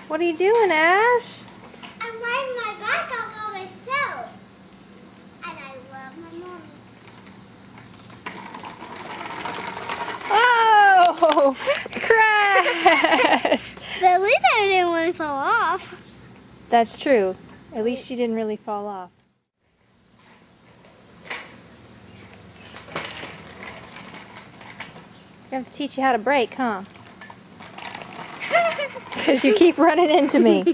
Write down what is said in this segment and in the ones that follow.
What are you doing, Ash? I'm riding my bike all by myself. And I love my mommy. Oh! Crash! But at least I didn't really fall off. That's true. At least she didn't really fall off. I have to teach you how to brake, huh? Because you keep running into me. Oh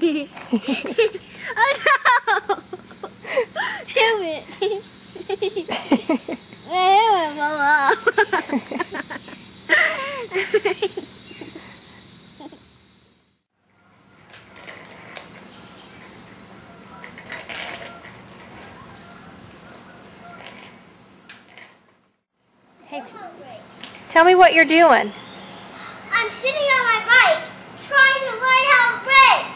no! Damn it! I fall off. Hey, tell me what you're doing. I'm sitting on my bike trying to learn how to brake.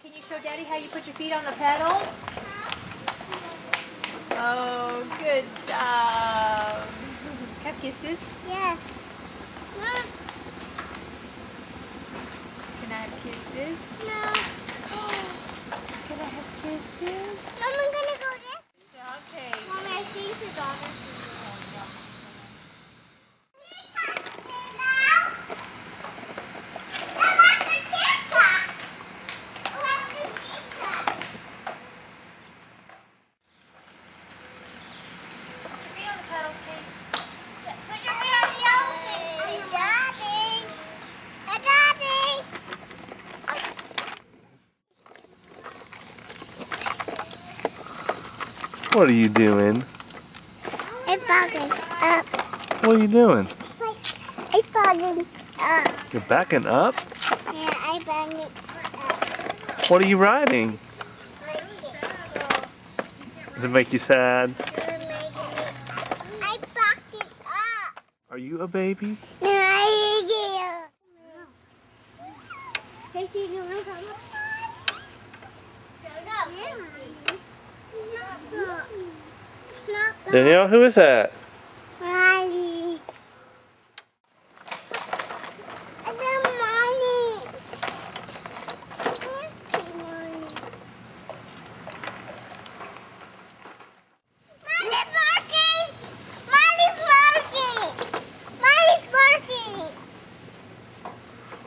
Can you show Daddy how you put your feet on the pedals? Oh, good job. Have kisses? Yes. Can I have kisses? No. Can I have kisses? I'm gonna go there. Okay. Mommy, I think it's on it. What are you doing? I'm backing up. What are you doing? I'm backing up. You're backing up? Yeah, I'm backing up. What are you riding? Does it make you sad? I'm backing up. Are you a baby? No, I'm here. Casey, you want to come up? Danielle, who is that? Molly.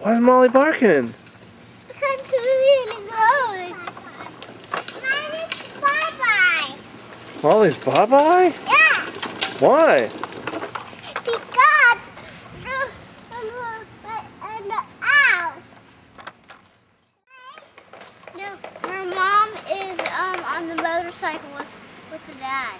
Why is Molly barking? Because who's in the road? Molly's bye-bye. Molly's bye-bye? Yeah. Why? Because in the house. No, her mom is on the motorcycle with the dad.